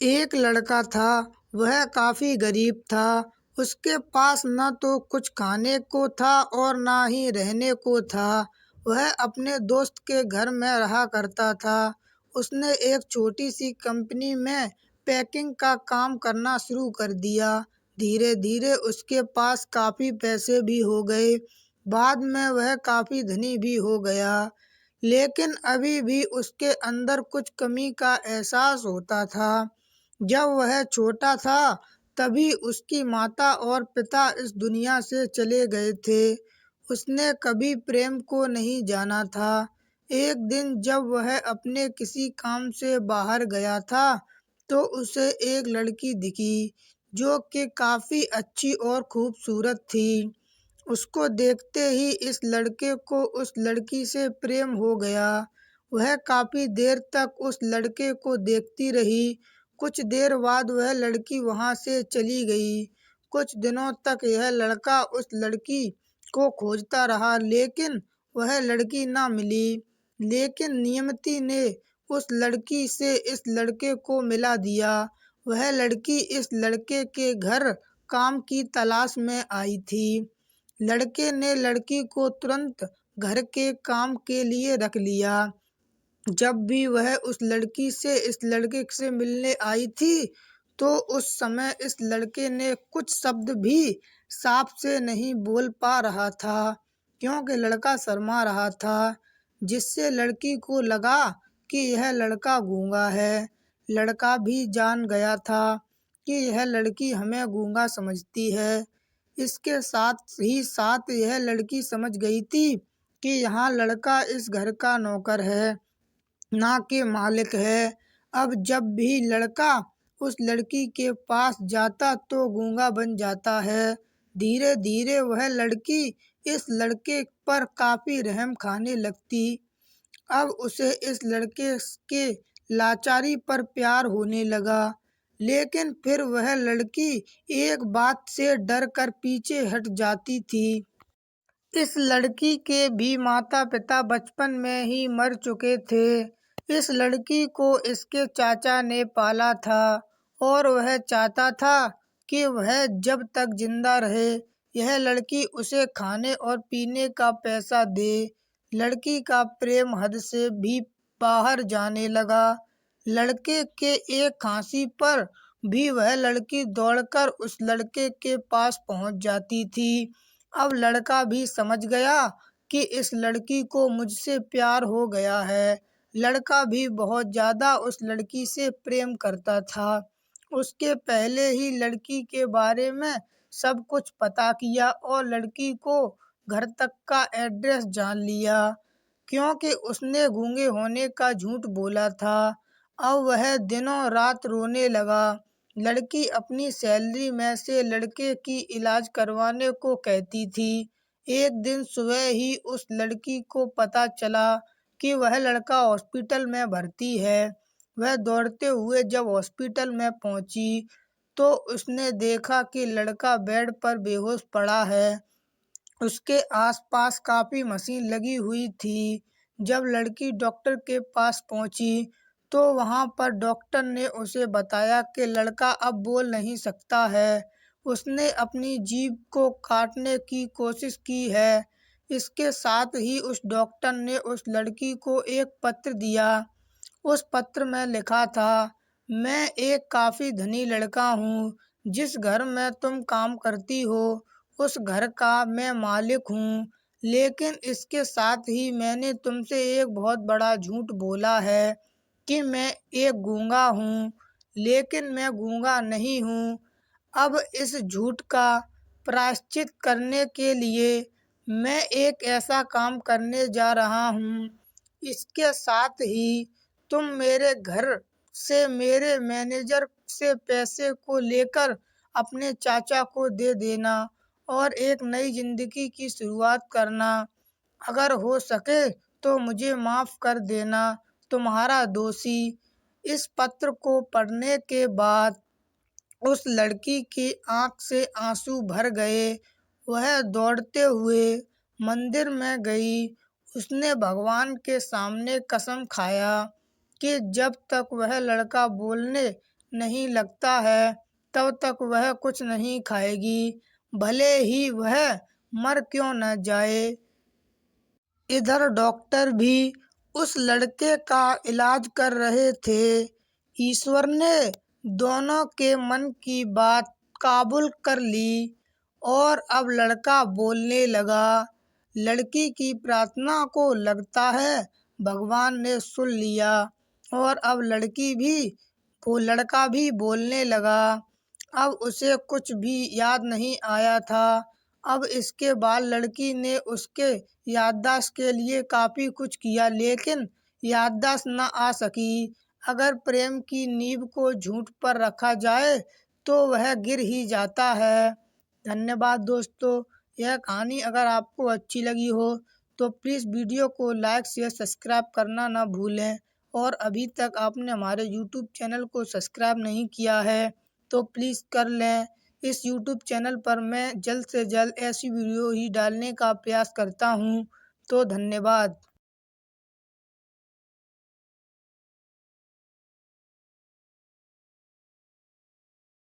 एक लड़का था। वह काफ़ी गरीब था। उसके पास न तो कुछ खाने को था और ना ही रहने को था। वह अपने दोस्त के घर में रहा करता था। उसने एक छोटी सी कंपनी में पैकिंग का काम करना शुरू कर दिया। धीरे धीरे उसके पास काफ़ी पैसे भी हो गए। बाद में वह काफ़ी धनी भी हो गया। लेकिन अभी भी उसके अंदर कुछ कमी का एहसास होता था। जब वह छोटा था तभी उसकी माता और पिता इस दुनिया से चले गए थे। उसने कभी प्रेम को नहीं जाना था। एक दिन जब वह अपने किसी काम से बाहर गया था तो उसे एक लड़की दिखी जो कि काफ़ी अच्छी और खूबसूरत थी। उसको देखते ही इस लड़के को उस लड़की से प्रेम हो गया। वह काफ़ी देर तक उस लड़के को देखती रही। कुछ देर बाद वह लड़की वहाँ से चली गई। कुछ दिनों तक यह लड़का उस लड़की को खोजता रहा लेकिन वह लड़की ना मिली। लेकिन नियति ने उस लड़की से इस लड़के को मिला दिया। वह लड़की इस लड़के के घर काम की तलाश में आई थी। लड़के ने लड़की को तुरंत घर के काम के लिए रख लिया। जब भी वह उस लड़की से इस लड़के से मिलने आई थी तो उस समय इस लड़के ने कुछ शब्द भी साफ से नहीं बोल पा रहा था क्योंकि लड़का शर्मा रहा था, जिससे लड़की को लगा कि यह लड़का गूंगा है। लड़का भी जान गया था कि यह लड़की हमें गूंगा समझती है। इसके साथ ही साथ यह लड़की समझ गई थी कि यहाँ लड़का इस घर का नौकर है, ना कि मालिक है। अब जब भी लड़का उस लड़की के पास जाता तो गूंगा बन जाता है। धीरे धीरे वह लड़की इस लड़के पर काफ़ी रहम खाने लगती। अब उसे इस लड़के के लाचारी पर प्यार होने लगा। लेकिन फिर वह लड़की एक बात से डर कर पीछे हट जाती थी। इस लड़की के भी माता पिता बचपन में ही मर चुके थे। इस लड़की को इसके चाचा ने पाला था और वह चाहता था कि वह जब तक जिंदा रहे यह लड़की उसे खाने और पीने का पैसा दे। लड़की का प्रेम हद से भी बाहर जाने लगा। लड़के के एक खांसी पर भी वह लड़की दौड़कर उस लड़के के पास पहुंच जाती थी। अब लड़का भी समझ गया कि इस लड़की को मुझसे प्यार हो गया है। लड़का भी बहुत ज़्यादा उस लड़की से प्रेम करता था। उसके पहले ही लड़की के बारे में सब कुछ पता किया और लड़की को घर तक का एड्रेस जान लिया क्योंकि उसने गूंगे होने का झूठ बोला था। अब वह दिनों रात रोने लगा। लड़की अपनी सैलरी में से लड़के की इलाज करवाने को कहती थी। एक दिन सुबह ही उस लड़की को पता चला कि वह लड़का हॉस्पिटल में भर्ती है। वह दौड़ते हुए जब हॉस्पिटल में पहुंची तो उसने देखा कि लड़का बेड पर बेहोश पड़ा है। उसके आसपास काफ़ी मशीन लगी हुई थी। जब लड़की डॉक्टर के पास पहुंची तो वहां पर डॉक्टर ने उसे बताया कि लड़का अब बोल नहीं सकता है। उसने अपनी जीभ को काटने की कोशिश की है। इसके साथ ही उस डॉक्टर ने उस लड़की को एक पत्र दिया। उस पत्र में लिखा था, मैं एक काफ़ी धनी लड़का हूँ। जिस घर में तुम काम करती हो उस घर का मैं मालिक हूँ। लेकिन इसके साथ ही मैंने तुमसे एक बहुत बड़ा झूठ बोला है कि मैं एक गूंगा हूँ, लेकिन मैं गूंगा नहीं हूँ। अब इस झूठ का प्रायश्चित करने के लिए मैं एक ऐसा काम करने जा रहा हूँ। इसके साथ ही तुम मेरे घर से मेरे मैनेजर से पैसे को लेकर अपने चाचा को दे देना और एक नई जिंदगी की शुरुआत करना। अगर हो सके तो मुझे माफ़ कर देना, तुम्हारा दोषी। इस पत्र को पढ़ने के बाद उस लड़की की आंख से आंसू भर गए। वह दौड़ते हुए मंदिर में गई। उसने भगवान के सामने कसम खाया कि जब तक वह लड़का बोलने नहीं लगता है तब तक वह कुछ नहीं खाएगी, भले ही वह मर क्यों न जाए। इधर डॉक्टर भी उस लड़के का इलाज कर रहे थे। ईश्वर ने दोनों के मन की बात काबूल कर ली और अब लड़का बोलने लगा। लड़की की प्रार्थना को लगता है भगवान ने सुन लिया और अब लड़का भी बोलने लगा। अब उसे कुछ भी याद नहीं आया था। अब इसके बाद लड़की ने उसके याददाश्त के लिए काफ़ी कुछ किया, लेकिन याददाश्त न आ सकी। अगर प्रेम की नींव को झूठ पर रखा जाए तो वह गिर ही जाता है। धन्यवाद दोस्तों। यह कहानी अगर आपको अच्छी लगी हो तो प्लीज़ वीडियो को लाइक शेयर सब्सक्राइब करना ना भूलें, और अभी तक आपने हमारे यूट्यूब चैनल को सब्सक्राइब नहीं किया है तो प्लीज़ कर लें। इस यूट्यूब चैनल पर मैं जल्द से जल्द ऐसी वीडियो ही डालने का प्रयास करता हूँ। तो धन्यवाद।